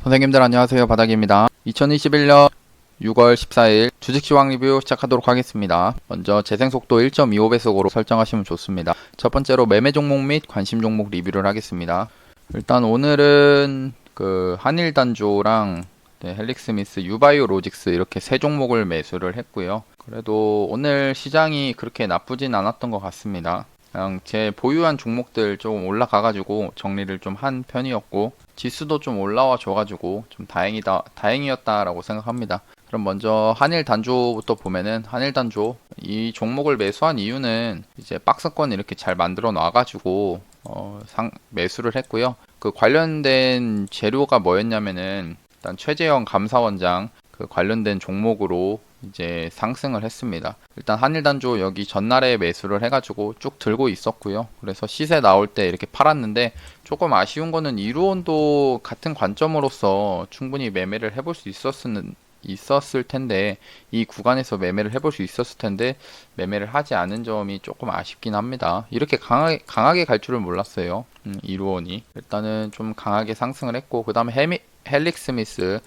선생님들 안녕하세요. 바닥입니다. 2021년 6월 14일 주식시황 리뷰 시작하도록 하겠습니다. 먼저 재생속도 1.25배속으로 설정하시면 좋습니다. 첫 번째로 매매 종목 및 관심 종목 리뷰를 하겠습니다. 일단 오늘은 한일단조랑 헬릭스미스, 유바이오로직스 이렇게 세 종목을 매수를 했고요. 그래도 오늘 시장이 그렇게 나쁘진 않았던 것 같습니다. 그냥 제 보유한 종목들 조금 올라가가지고 정리를 좀 한 편이었고, 지수도 좀 올라와 줘가지고 좀 다행이었다라고 생각합니다. 그럼 먼저 한일 단조부터 보면은, 한일 단조 이 종목을 매수한 이유는 이제 박스권 이렇게 잘 만들어 놔가지고 매수를 했고요. 그 관련된 재료가 뭐였냐면은, 일단 최재형 감사원장 그 관련된 종목으로 이제 상승을 했습니다. 일단 한일단조 여기 전날에 매수를 해가지고 쭉 들고 있었고요. 그래서 시세 나올 때 이렇게 팔았는데, 조금 아쉬운 거는 이루온도 같은 관점으로서 충분히 매매를 해볼 수 있었을 텐데, 이 구간에서 매매를 해볼 수 있었을 텐데 매매를 하지 않은 점이 조금 아쉽긴 합니다. 이렇게 강하게 갈 줄은 몰랐어요. 이루온이 일단은 좀 강하게 상승을 했고, 그 다음에 헬릭스미스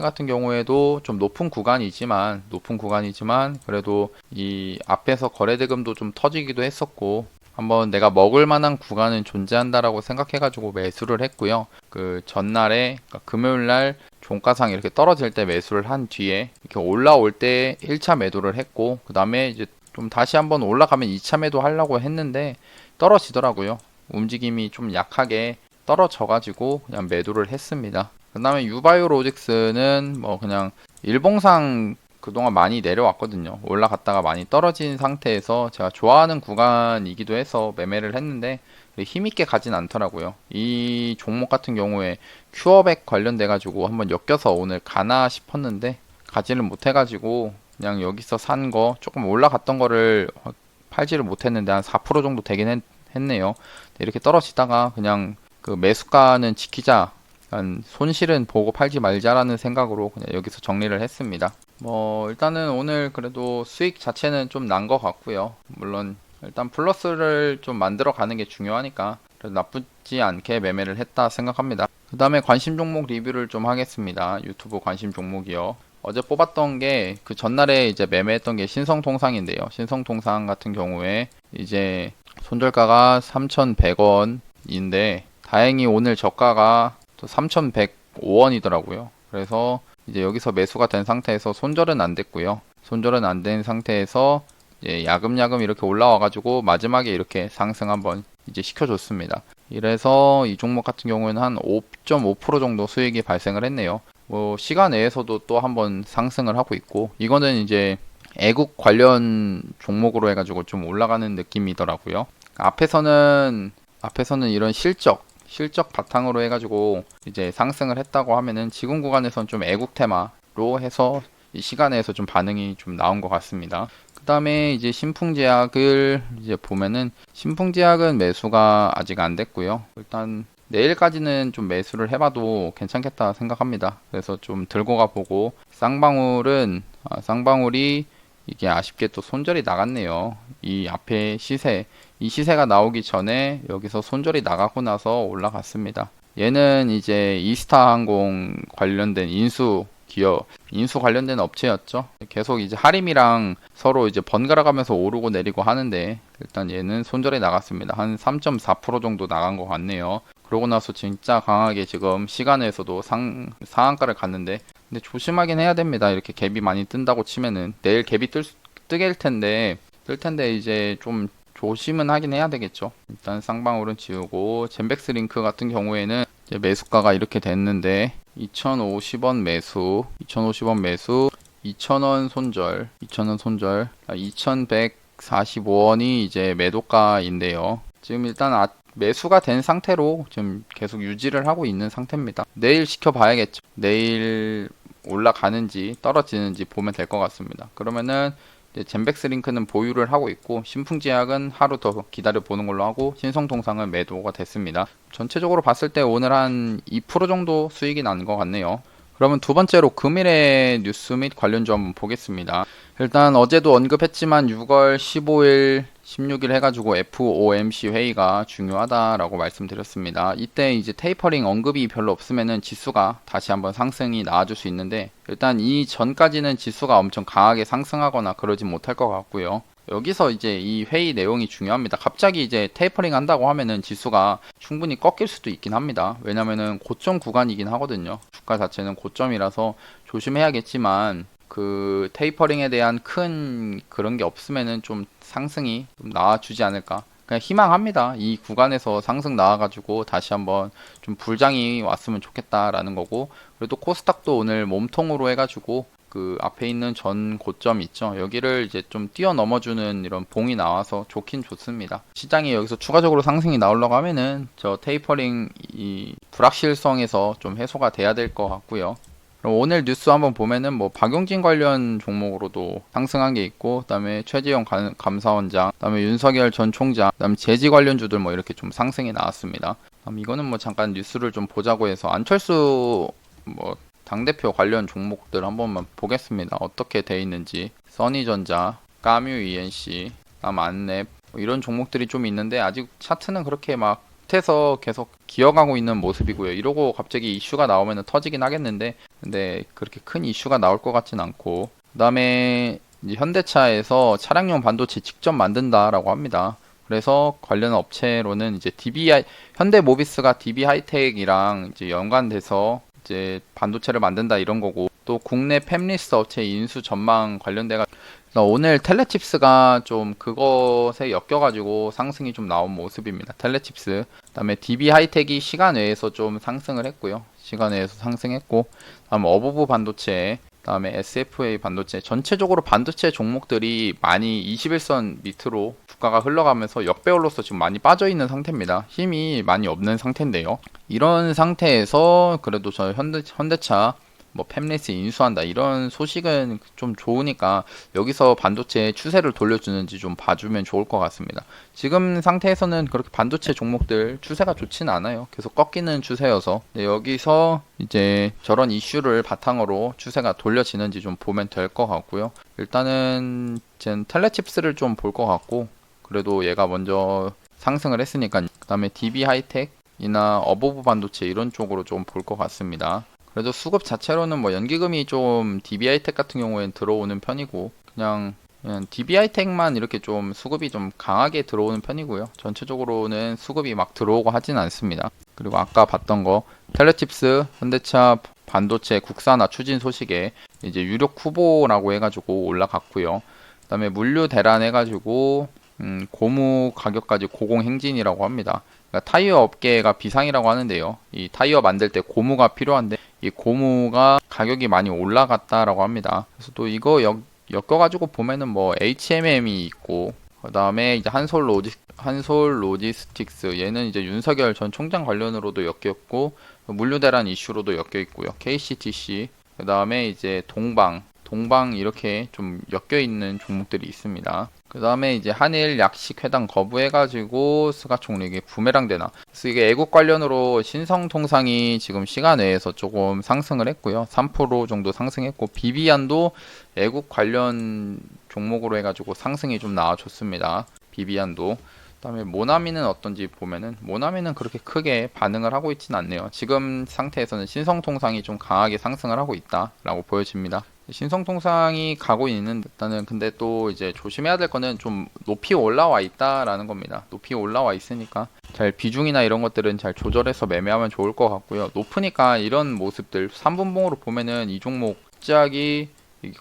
같은 경우에도 좀 높은 구간이지만 그래도 이 앞에서 거래대금도 좀 터지기도 했었고, 한번 내가 먹을 만한 구간은 존재한다라고 생각해가지고 매수를 했고요. 그 전날에, 그러니까 금요일날 종가상 이렇게 떨어질 때 매수를 한 뒤에 이렇게 올라올 때 1차 매도를 했고, 그 다음에 이제 좀 다시 한번 올라가면 2차 매도 하려고 했는데 떨어지더라고요. 움직임이 좀 약하게 떨어져가지고 그냥 매도를 했습니다. 그 다음에 유바이오로직스는 뭐 그냥 일봉상 그동안 많이 내려왔거든요. 올라갔다가 많이 떨어진 상태에서 제가 좋아하는 구간이기도 해서 매매를 했는데 힘있게 가진 않더라고요. 이 종목 같은 경우에 큐어백 관련돼 가지고 한번 엮여서 오늘 가나 싶었는데 가지를 못해가지고 그냥 여기서 산 거, 조금 올라갔던 거를 팔지를 못했는데 한 4% 정도 되긴 했네요. 이렇게 떨어지다가 그냥 그 매수가는 지키자, 손실은 보고 팔지 말자라는 생각으로 그냥 여기서 정리를 했습니다. 뭐 일단은 오늘 그래도 수익 자체는 좀 난 것 같고요. 물론 일단 플러스를 좀 만들어 가는 게 중요하니까 그래도 나쁘지 않게 매매를 했다 생각합니다. 그 다음에 관심 종목 리뷰를 좀 하겠습니다. 유튜브 관심 종목이요. 어제 뽑았던 게 그 전날에 이제 매매했던 게 신성통상인데요. 신성통상 같은 경우에 이제 손절가가 3,100원인데 다행히 오늘 저가가 또 3,105원이더라고요. 그래서 이제 여기서 매수가 된 상태에서 손절은 안 됐고요. 손절은 안 된 상태에서 이제 야금야금 이렇게 올라와가지고 마지막에 이렇게 상승 한번 이제 시켜줬습니다. 이래서 이 종목 같은 경우에는 한 5.5% 정도 수익이 발생을 했네요. 뭐 시간 내에서도 또 한번 상승을 하고 있고, 이거는 이제 애국 관련 종목으로 해가지고 좀 올라가는 느낌이더라고요. 앞에서는 이런 실적 바탕으로 해가지고 이제 상승을 했다고 하면은, 지금 구간에선 좀 애국 테마로 해서 이 시간에서 좀 반응이 좀 나온 것 같습니다. 그 다음에 이제 신풍제약을 이제 보면은, 신풍제약은 매수가 아직 안 됐고요. 일단 내일까지는 좀 매수를 해봐도 괜찮겠다 생각합니다. 그래서 좀 들고 가보고, 쌍방울이 이게 아쉽게 또 손절이 나갔네요. 이 앞에 이 시세가 나오기 전에 여기서 손절이 나가고 나서 올라갔습니다. 얘는 이제 이스타항공 관련된 인수 관련된 업체였죠. 계속 이제 하림이랑 서로 이제 번갈아 가면서 오르고 내리고 하는데, 일단 얘는 손절이 나갔습니다. 한 3.4% 정도 나간 것 같네요. 그러고 나서 진짜 강하게 지금 시간에서도 상한가를 갔는데, 근데 조심하긴 해야 됩니다. 이렇게 갭이 많이 뜬다고 치면은 내일 갭이 뜨게 뜰 텐데 이제 좀 조심은 하긴 해야 되겠죠. 일단 쌍방울은 지우고, 젠백스링크 같은 경우에는 이제 매수가가 이렇게 됐는데 2,050원 매수, 2,000원 손절, 2,145원이 이제 매도가인데요. 지금 일단 매수가 된 상태로 지금 계속 유지를 하고 있는 상태입니다. 내일 지켜봐야겠죠. 내일 올라가는지 떨어지는지 보면 될 것 같습니다. 그러면은 젠백스링크는 보유를 하고 있고, 신풍제약은 하루 더 기다려 보는 걸로 하고, 신성통상은 매도가 됐습니다. 전체적으로 봤을 때 오늘 한 2% 정도 수익이 난 것 같네요. 그러면 두 번째로 금일의 뉴스 및 관련주 한번 보겠습니다. 일단 어제도 언급했지만 6월 15일, 16일 해가지고 FOMC 회의가 중요하다라고 말씀드렸습니다. 이때 이제 테이퍼링 언급이 별로 없으면은 지수가 다시 한번 상승이 나와줄 수 있는데, 일단 이 전까지는 지수가 엄청 강하게 상승하거나 그러진 못할 것 같고요. 여기서 이제 이 회의 내용이 중요합니다. 갑자기 이제 테이퍼링 한다고 하면은 지수가 충분히 꺾일 수도 있긴 합니다. 왜냐면은 고점 구간이긴 하거든요. 주가 자체는 고점이라서 조심해야겠지만, 그 테이퍼링에 대한 큰 그런 게 없으면은 좀 상승이 좀 나와주지 않을까. 그냥 희망합니다. 이 구간에서 상승 나와가지고 다시 한번 좀 불장이 왔으면 좋겠다라는 거고, 그래도 코스닥도 오늘 몸통으로 해가지고 그 앞에 있는 전 고점 있죠. 여기를 이제 좀 뛰어넘어주는 이런 봉이 나와서 좋긴 좋습니다. 시장이 여기서 추가적으로 상승이 나오려고 하면은 저 테이퍼링 이 불확실성에서 좀 해소가 돼야 될 것 같고요. 그럼 오늘 뉴스 한번 보면은 뭐 박용진 관련 종목으로도 상승한 게 있고, 그다음에 최재형 감사원장, 그다음에 윤석열 전 총장, 그다음에 재지 관련주들 뭐 이렇게 좀 상승이 나왔습니다. 이거는 뭐 잠깐 뉴스를 좀 보자고 해서 안철수 뭐 당대표 관련 종목들 한 번만 보겠습니다. 어떻게 돼 있는지. 써니전자, 까뮤 ENC, 다음 안랩 뭐 이런 종목들이 좀 있는데 아직 차트는 그렇게 막 해서 계속 기어가고 있는 모습이고요. 이러고 갑자기 이슈가 나오면 터지긴 하겠는데, 근데 그렇게 큰 이슈가 나올 것 같진 않고, 그 다음에 현대차에서 차량용 반도체 직접 만든다라고 합니다. 그래서 관련 업체로는 이제 현대모비스가 DB 하이텍이랑 이제 연관돼서 이제 반도체를 만든다 이런 거고, 또 국내 팹리스 업체 인수 전망 관련돼가 오늘 텔레칩스가 좀 그것에 엮여가지고 상승이 좀 나온 모습입니다. 텔레칩스. 그다음에 DB 하이텍이 시간 외에서 좀 상승을 했고요. 시간 외에서 상승했고, 다음 어부부 반도체, 다음에 SFA 반도체. 전체적으로 반도체 종목들이 많이 21선 밑으로 주가가 흘러가면서 역배열로서 지금 많이 빠져 있는 상태입니다. 힘이 많이 없는 상태인데요. 이런 상태에서 그래도 저 현대차 뭐 팹리스 인수한다 이런 소식은 좀 좋으니까 여기서 반도체 추세를 돌려주는지 좀 봐주면 좋을 것 같습니다. 지금 상태에서는 그렇게 반도체 종목들 추세가 좋지는 않아요. 계속 꺾이는 추세여서. 여기서 이제 저런 이슈를 바탕으로 추세가 돌려지는지 좀 보면 될 것 같고요. 일단은 젠 텔레칩스를 좀 볼 것 같고, 그래도 얘가 먼저 상승을 했으니까 그 다음에 DB 하이텍이나 어버브 반도체 이런 쪽으로 좀 볼 것 같습니다. 그래도 수급 자체로는 뭐 연기금이 좀 DB하이텍 같은 경우에는 들어오는 편이고, 그냥 DB하이텍만 이렇게 좀 수급이 좀 강하게 들어오는 편이고요. 전체적으로는 수급이 막 들어오고 하진 않습니다. 그리고 아까 봤던 거 텔레칩스, 현대차 반도체 국산화 추진 소식에 이제 유력 후보라고 해가지고 올라갔고요. 그다음에 물류 대란 해가지고 고무 가격까지 고공행진이라고 합니다. 그러니까 타이어 업계가 비상이라고 하는데요. 이 타이어 만들 때 고무가 필요한데 이 고무가 가격이 많이 올라갔다라고 합니다. 그래서 또 이거 엮여가지고 보면은 뭐 HMM이 있고, 그 다음에 이제 한솔 로지스틱스, 얘는 이제 윤석열 전 총장 관련으로도 엮였고, 물류 대란 이슈로도 엮여 있고요. KCTC, 그 다음에 이제 동방 이렇게 좀 엮여 있는 종목들이 있습니다. 그 다음에 이제 한일 약식 회담 거부해가지고 스가 총리에게 부메랑 되나. 그래서 이게 애국 관련으로 신성통상이 지금 시간 외에서 조금 상승을 했고요. 3% 정도 상승했고, 비비안도 애국 관련 종목으로 해가지고 상승이 좀 나와줬습니다. 비비안도. 그다음에 모나미는 어떤지 보면은 모나미는 그렇게 크게 반응을 하고 있지는 않네요. 지금 상태에서는 신성통상이 좀 강하게 상승을 하고 있다라고 보여집니다. 신성통상이 가고 있는 듯다는, 근데 또 이제 조심해야 될 거는 좀 높이 올라와 있다라는 겁니다. 높이 올라와 있으니까 잘 비중이나 이런 것들은 잘 조절해서 매매하면 좋을 것 같고요. 높으니까 이런 모습들 3분봉으로 보면은 이 종목 갑자기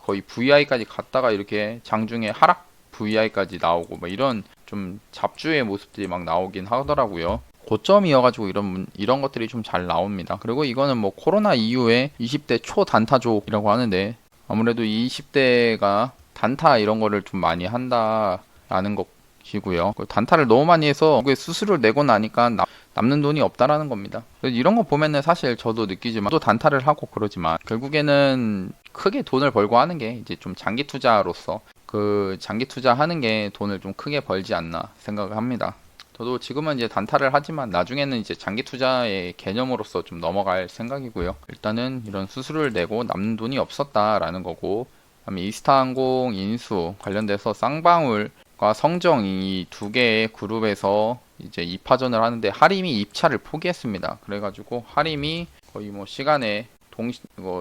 거의 VI까지 갔다가 이렇게 장중에 하락 VI까지 나오고 뭐 이런 좀 잡주의 모습들이 막 나오긴 하더라고요. 고점이어가지고 이런 것들이 좀 잘 나옵니다. 그리고 이거는 뭐 코로나 이후에 20대 초단타족이라고 하는데, 아무래도 20대가 단타 이런 거를 좀 많이 한다라는 것이고요. 단타를 너무 많이 해서 수수료를 내고 나니까 남는 돈이 없다라는 겁니다. 이런 거 보면은 사실 저도 느끼지만, 또 단타를 하고 그러지만 결국에는 크게 돈을 벌고 하는 게 이제 좀 장기 투자로서 그 장기 투자하는 게 돈을 좀 크게 벌지 않나 생각을 합니다. 저도 지금은 이제 단타를 하지만 나중에는 이제 장기 투자의 개념으로서 좀 넘어갈 생각이고요. 일단은 이런 수수료를 내고 남는 돈이 없었다라는 거고, 그다음에 이스타항공 인수 관련돼서 쌍방울과 성정 이 두 개의 그룹에서 이제 입하전을 하는데 하림이 입차를 포기했습니다. 그래가지고 하림이 거의 뭐 시간에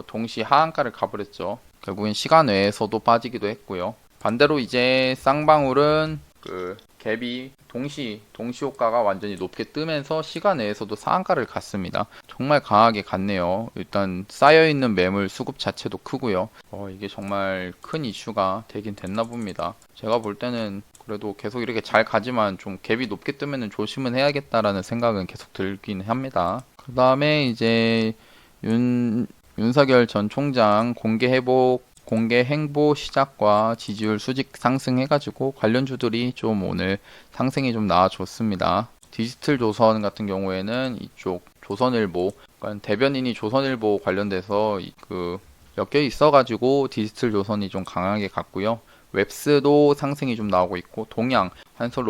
동시 하한가를 가버렸죠. 결국엔 시간 외에서도 빠지기도 했고요. 반대로 이제 쌍방울은 그 갭이 동시 효과가 완전히 높게 뜨면서 시간 내에서도 상한가를 갔습니다. 정말 강하게 갔네요. 일단 쌓여있는 매물 수급 자체도 크고요. 이게 정말 큰 이슈가 되긴 됐나 봅니다. 제가 볼 때는 그래도 계속 이렇게 잘 가지만 좀 갭이 높게 뜨면은 조심은 해야겠다라는 생각은 계속 들긴 합니다. 그 다음에 이제 윤석열 전 총장 공개 행보 시작과 지지율 수직 상승해가지고 관련주들이 좀 오늘 상승이 좀 나와줬습니다. 디지털 조선 같은 경우에는 이쪽 조선일보, 그러니까 대변인이 조선일보 관련돼서 엮여 있어가지고 디지털 조선이 좀 강하게 갔고요. 웹스도 상승이 좀 나오고 있고, 동양, 한솔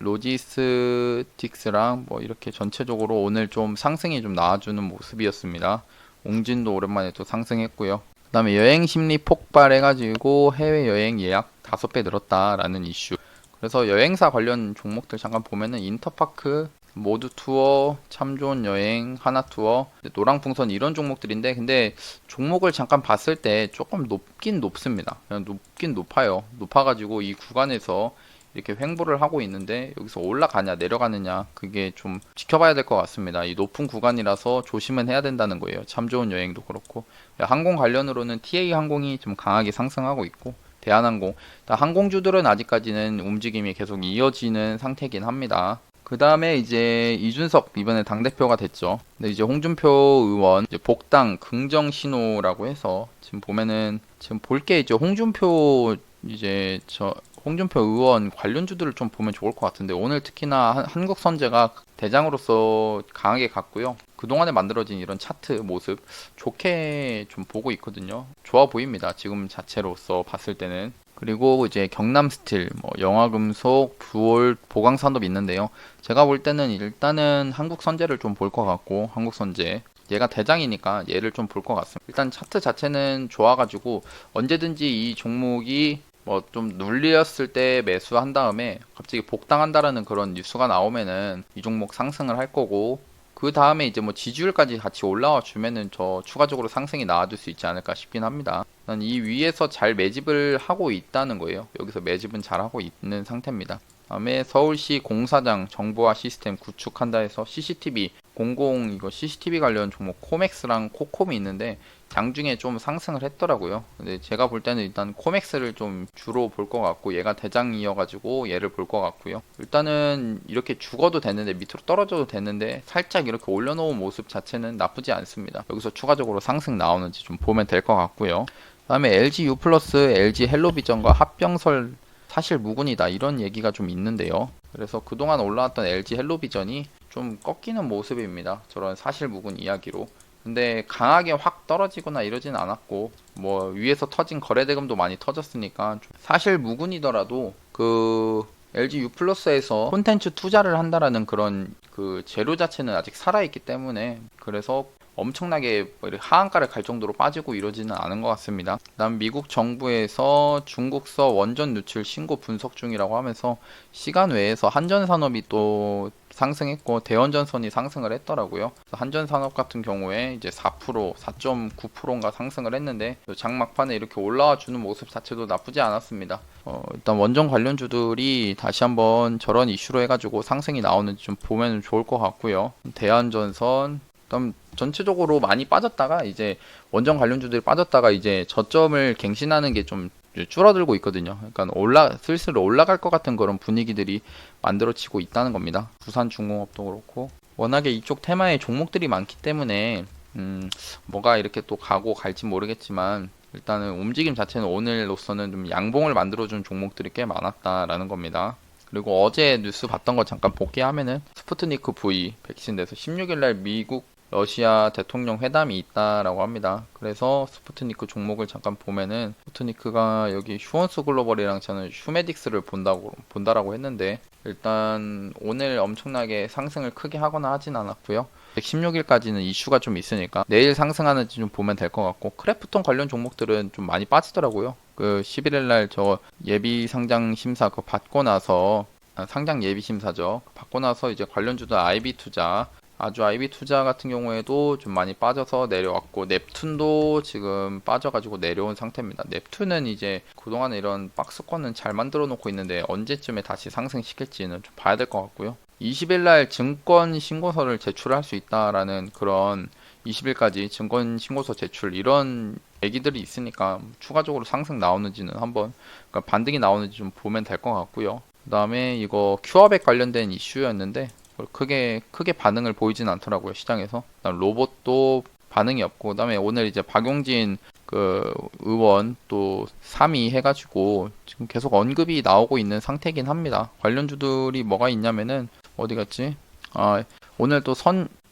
로지스틱스랑 뭐 이렇게 전체적으로 오늘 좀 상승이 좀 나와주는 모습이었습니다. 옹진도 오랜만에 또 상승했고요. 그 다음에 여행 심리 폭발해가지고 해외여행 예약 5배 늘었다라는 이슈. 그래서 여행사 관련 종목들 잠깐 보면은 인터파크, 모두 투어, 참 좋은 여행, 하나 투어, 노랑풍선 이런 종목들인데, 근데 종목을 잠깐 봤을 때 조금 높긴 높습니다. 그냥 높긴 높아요. 높아가지고 이 구간에서 이렇게 횡보를 하고 있는데 여기서 올라가냐 내려가느냐 그게 좀 지켜봐야 될 것 같습니다. 이 높은 구간이라서 조심은 해야 된다는 거예요. 참 좋은 여행도 그렇고, 항공 관련으로는 TA 항공이 좀 강하게 상승하고 있고, 대한항공, 항공주들은 아직까지는 움직임이 계속 이어지는 상태이긴 합니다. 그 다음에 이제 이준석 이번에 당대표가 됐죠. 근데 이제 홍준표 의원 이제 복당 긍정 신호라고 해서 지금 보면은 지금 볼 게 이제 홍준표 의원 관련주들을 좀 보면 좋을 것 같은데, 오늘 특히나 한국선제가 대장으로서 강하게 갔고요. 그동안에 만들어진 이런 차트 모습 좋게 좀 보고 있거든요. 좋아 보입니다. 지금 자체로서 봤을 때는. 그리고 이제 경남스틸, 뭐 영화금속, 부올, 보강산업 있는데요. 제가 볼 때는 일단은 한국선제를 좀 볼 것 같고, 한국선제. 얘가 대장이니까 얘를 좀 볼 것 같습니다. 일단 차트 자체는 좋아가지고 언제든지 이 종목이 뭐 좀 눌렸을 때 매수한 다음에 갑자기 복당한다라는 그런 뉴스가 나오면은 이 종목 상승을 할 거고, 그 다음에 이제 뭐 지지율까지 같이 올라와 주면은 저 추가적으로 상승이 나와줄 수 있지 않을까 싶긴 합니다. 난 이 위에서 잘 매집을 하고 있다는 거예요. 여기서 매집은 잘 하고 있는 상태입니다. 다음에 서울시 공사장 정보화 시스템 구축한다 해서 CCTV 이거 CCTV 관련 종목 코맥스랑 코콤이 있는데 장중에 좀 상승을 했더라고요. 근데 제가 볼 때는 일단 코맥스를 좀 주로 볼 것 같고, 얘가 대장이어가지고 얘를 볼 것 같고요. 일단은 이렇게 죽어도 되는데, 밑으로 떨어져도 되는데 살짝 이렇게 올려놓은 모습 자체는 나쁘지 않습니다. 여기서 추가적으로 상승 나오는지 좀 보면 될 것 같고요. 다음에 LG U 플러스, LG 헬로비전과 합병설 사실 무근이다 이런 얘기가 좀 있는데요. 그래서 그동안 올라왔던 LG 헬로비전이 좀 꺾이는 모습입니다. 저런 사실 무근 이야기로. 근데 강하게 확 떨어지거나 이러진 않았고, 뭐 위에서 터진 거래대금도 많이 터졌으니까 사실 무근이더라도 그 LG U 플러스에서 콘텐츠 투자를 한다라는 그런 그 재료 자체는 아직 살아있기 때문에, 그래서 엄청나게 하한가를 갈 정도로 빠지고 이러지는 않은 것 같습니다. 그다음 미국 정부에서 중국서 원전 누출 신고 분석 중이라고 하면서 시간 외에서 한전산업이 또 상승했고 대원전선이 상승을 했더라고요. 한전산업 같은 경우에 이제 4%, 4.9%인가 상승을 했는데 장막판에 이렇게 올라와 주는 모습 자체도 나쁘지 않았습니다. 일단 원전 관련주들이 다시 한번 저런 이슈로 해가지고 상승이 나오는지 좀 보면 좋을 것 같고요. 대한전선, 그다음 전체적으로 많이 빠졌다가 이제 원전 관련주들이 빠졌다가 이제 저점을 갱신하는 게 좀 줄어들고 있거든요. 그러니까 슬슬 올라갈 것 같은 그런 분위기들이 만들어지고 있다는 겁니다. 부산중공업도 그렇고 워낙에 이쪽 테마에 종목들이 많기 때문에 뭐가 이렇게 또 가고 갈지 모르겠지만, 일단은 움직임 자체는 오늘로서는 좀 양봉을 만들어준 종목들이 꽤 많았다라는 겁니다. 그리고 어제 뉴스 봤던 거 잠깐 복귀하면은 스푸트니크 V 백신 돼서 16일날 미국 러시아 대통령 회담이 있다라고 합니다. 그래서 스푸트니크 종목을 잠깐 보면은 스푸트니크가 여기 휴원스 글로벌이랑 저는 휴메딕스를 본다라고 했는데 일단 오늘 엄청나게 상승을 크게 하거나 하진 않았고요. 16일까지는 이슈가 좀 있으니까 내일 상승하는지 좀 보면 될 것 같고 크래프톤 관련 종목들은 좀 많이 빠지더라고요. 그 11일 날 저 예비 상장 심사 그거 받고 나서 상장 예비 심사죠. 받고 나서 이제 관련주들 IB 투자 아주 IB 투자 같은 경우에도 좀 많이 빠져서 내려왔고 넵툰도 지금 빠져가지고 내려온 상태입니다. 넵툰은 이제 그동안 이런 박스권은 잘 만들어 놓고 있는데 언제쯤에 다시 상승시킬지는 좀 봐야 될 것 같고요. 20일 날 증권 신고서를 제출할 수 있다라는 그런 20일까지 증권 신고서 제출 이런 얘기들이 있으니까 추가적으로 상승 나오는지는 한번 그러니까 반등이 나오는지 좀 보면 될 것 같고요. 그 다음에 이거 큐어백 관련된 이슈였는데 크게 반응을 보이진 않더라고요 시장에서. 그다음 로봇도 반응이 없고 그다음에 오늘 이제 박용진 그 의원 또 3위 해가지고 지금 계속 언급이 나오고 있는 상태이긴 합니다. 관련주들이 뭐가 있냐면은 어디 갔지? 아 오늘 또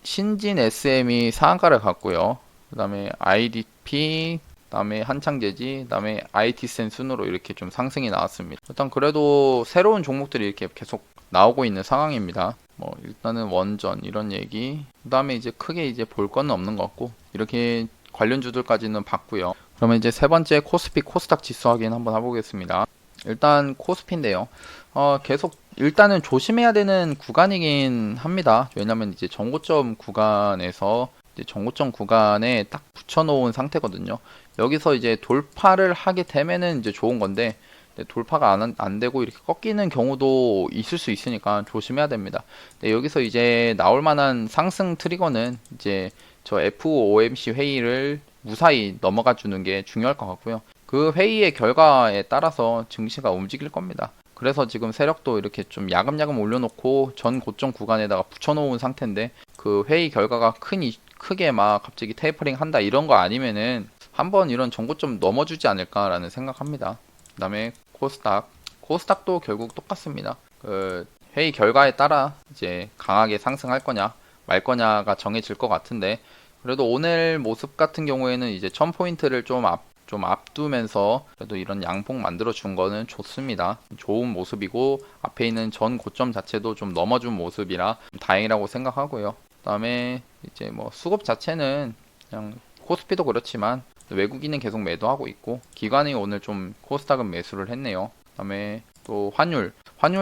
신진 SM이 상한가를 갔고요. 그다음에 IDP 그다음에 한창제지, 그다음에 IT센 순으로 이렇게 좀 상승이 나왔습니다. 일단 그래도 새로운 종목들이 이렇게 계속 나오고 있는 상황입니다. 뭐 일단은 원전 이런 얘기, 그다음에 이제 크게 이제 볼 거는 없는 것 같고 이렇게 관련주들까지는 봤고요. 그러면 이제 세 번째 코스피 코스닥 지수 확인 한번 해보겠습니다. 일단 코스피인데요. 계속 일단은 조심해야 되는 구간이긴 합니다. 왜냐면 이제 정고점 구간에서 이제 정고점 구간에 딱 붙여놓은 상태거든요. 여기서 이제 돌파를 하게 되면은 이제 좋은 건데 돌파가 안 되고 이렇게 꺾이는 경우도 있을 수 있으니까 조심해야 됩니다. 여기서 이제 나올 만한 상승 트리거는 이제 저 FOMC 회의를 무사히 넘어가 주는 게 중요할 것 같고요. 그 회의의 결과에 따라서 증시가 움직일 겁니다. 그래서 지금 세력도 이렇게 좀 야금야금 올려놓고 전 고점 구간에다가 붙여놓은 상태인데 그 회의 결과가 크게 막 갑자기 테이퍼링 한다 이런 거 아니면은 한번 이런 전고점 넘어주지 않을까라는 생각합니다. 그 다음에 코스닥도 결국 똑같습니다. 그 회의 결과에 따라 이제 강하게 상승할 거냐 말 거냐가 정해질 것 같은데 그래도 오늘 모습 같은 경우에는 이제 1000포인트를 좀 앞두면서 그래도 이런 양봉 만들어 준 거는 좋습니다. 좋은 모습이고 앞에 있는 전 고점 자체도 좀 넘어준 모습이라 다행이라고 생각하고요. 그다음에 이제 뭐 수급 자체는 그냥 코스피도 그렇지만 외국인은 계속 매도하고 있고 기관이 오늘 좀 코스닥은 매수를 했네요. 그다음에 또 환율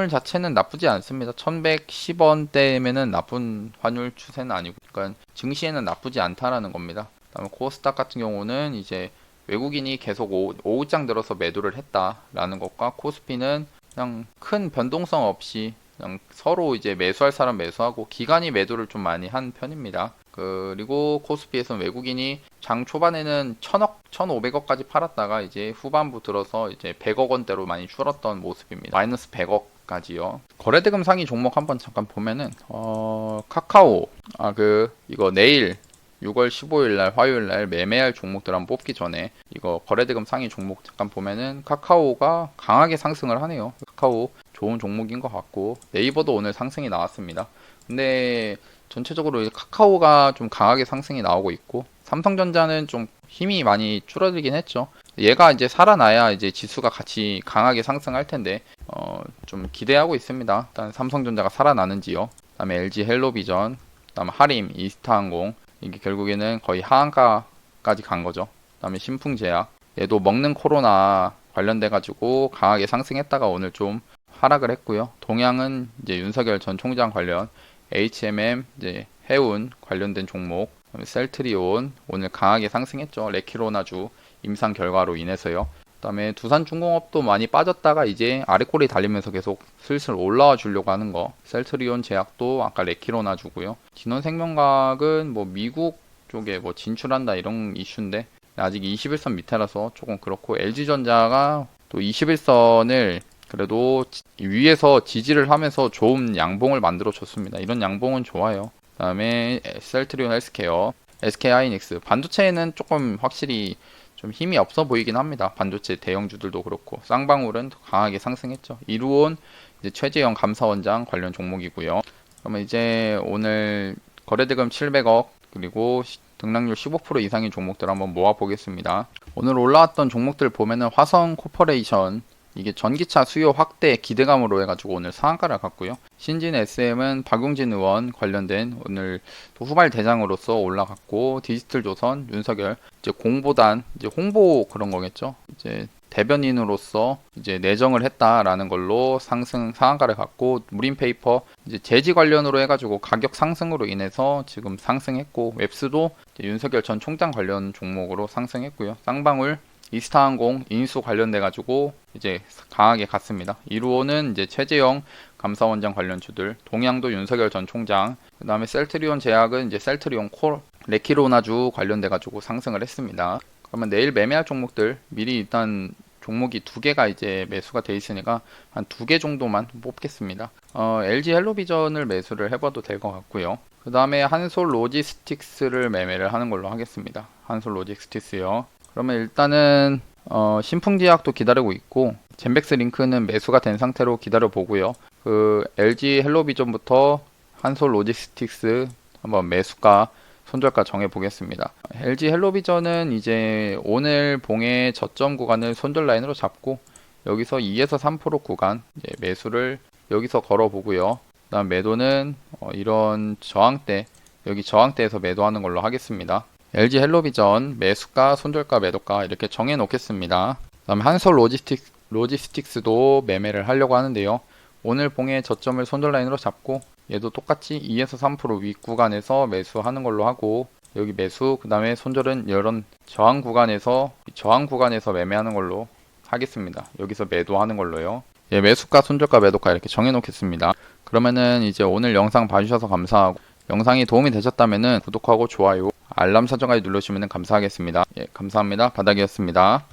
자체는 나쁘지 않습니다. 1110원대면은 나쁜 환율 추세는 아니고 그러니까 증시에는 나쁘지 않다라는 겁니다. 그다음에 코스닥 같은 경우는 이제 외국인이 계속 오후장 들어서 매도를 했다라는 것과 코스피는 그냥 큰 변동성 없이 그냥 서로 이제 매수할 사람 매수하고 기관이 매도를 좀 많이 한 편입니다. 그리고 코스피에서는 외국인이 장 초반에는 1000억, 1500억까지 팔았다가 이제 후반부 들어서 이제 100억 원대로 많이 줄었던 모습입니다. 마이너스 100억까지요. 거래대금 상위 종목 한번 잠깐 보면은 카카오 이거 내일 6월 15일 날 화요일 날 매매할 종목들 한번 뽑기 전에 이거 거래대금 상위 종목 잠깐 보면은 카카오가 강하게 상승을 하네요. 카카오 좋은 종목인 것 같고 네이버도 오늘 상승이 나왔습니다. 근데 전체적으로 카카오가 좀 강하게 상승이 나오고 있고 삼성전자는 좀 힘이 많이 줄어들긴 했죠. 얘가 이제 살아나야 이제 지수가 같이 강하게 상승할 텐데 좀 기대하고 있습니다. 일단 삼성전자가 살아나는지요. 그다음에 LG 헬로비전, 그다음에 하림, 이스타항공 이게 결국에는 거의 하한가까지 간 거죠. 그다음에 신풍제약 얘도 먹는 코로나 관련돼 가지고 강하게 상승했다가 오늘 좀 하락을 했고요. 동양은 이제 윤석열 전 총장 관련 HMM 이제 해운 관련된 종목, 셀트리온 오늘 강하게 상승했죠. 레키로나주 임상 결과로 인해서요. 그다음에 두산중공업도 많이 빠졌다가 이제 아래꼬리 달리면서 계속 슬슬 올라와 주려고 하는 거. 셀트리온 제약도 아까 레키로나주고요. 진원생명과학은 뭐 미국 쪽에 뭐 진출한다 이런 이슈인데 아직 21선 밑에라서 조금 그렇고 LG전자가 또 21선을 그래도 위에서 지지를 하면서 좋은 양봉을 만들어 줬습니다. 이런 양봉은 좋아요. 그 다음에 셀트리온 헬스케어, SK하이닉스 반도체는 조금 확실히 좀 힘이 없어 보이긴 합니다. 반도체 대형주들도 그렇고 쌍방울은 강하게 상승했죠. 이루온 이제 최재형 감사원장 관련 종목이고요. 그러면 이제 오늘 거래대금 700억 그리고 등락률 15% 이상인 종목들 한번 모아 보겠습니다. 오늘 올라왔던 종목들 보면은 화성 코퍼레이션, 이게 전기차 수요 확대 기대감으로 해가지고 오늘 상한가를 갔고요. 신진 SM은 박용진 의원 관련된 오늘 또 후발 대장으로서 올라갔고, 디지털 조선 윤석열 이제 공보단 이제 홍보 그런 거겠죠. 이제 대변인으로서 이제 내정을 했다라는 걸로 상한가를 갔고, 무림페이퍼 이제 제지 관련으로 해가지고 가격 상승으로 인해서 지금 상승했고, 웹스도 윤석열 전 총장 관련 종목으로 상승했고요. 쌍방울 이스타항공 인수 관련돼 가지고 이제 강하게 갔습니다. 이루오는 이제 최재형 감사원장 관련주들, 동양도 윤석열 전 총장, 그다음에 셀트리온 제약은 이제 셀트리온 콜, 레키로나주 관련돼 가지고 상승을 했습니다. 그러면 내일 매매할 종목들 미리 일단 종목이 두 개가 이제 매수가 돼 있으니까 한 두 개 정도만 뽑겠습니다. LG 헬로비전을 매수를 해봐도 될 것 같고요. 그 다음에 한솔 로지스틱스를 매매를 하는 걸로 하겠습니다. 한솔 로지스틱스요. 그러면 일단은 신풍제약도 기다리고 있고, 젠백스 링크는 매수가 된 상태로 기다려 보고요. 그 LG 헬로비전부터 한솔 로지스틱스 한번 매수가 손절가 정해 보겠습니다. LG 헬로비전은 이제 오늘 봉의 저점 구간을 손절 라인으로 잡고, 여기서 2에서 3% 구간 이제 매수를 여기서 걸어 보고요. 그다음 매도는 이런 저항대, 여기 저항대에서 매도하는 걸로 하겠습니다. LG 헬로비전 매수가, 손절가, 매도가 이렇게 정해 놓겠습니다. 그다음에 한솔 로지스틱스도 매매를 하려고 하는데요. 오늘 봉의 저점을 손절 라인으로 잡고, 얘도 똑같이 2에서 3% 위 구간에서 매수하는 걸로 하고, 여기 매수, 그 다음에 손절은 이런 저항 구간에서 매매하는 걸로 하겠습니다. 여기서 매도하는 걸로요. 예, 매수가, 손절가, 매도가 이렇게 정해 놓겠습니다. 그러면은 이제 오늘 영상 봐주셔서 감사하고, 영상이 도움이 되셨다면은 구독하고 좋아요, 알람 설정까지 누르시면 감사하겠습니다. 예, 감사합니다. 바닥이었습니다.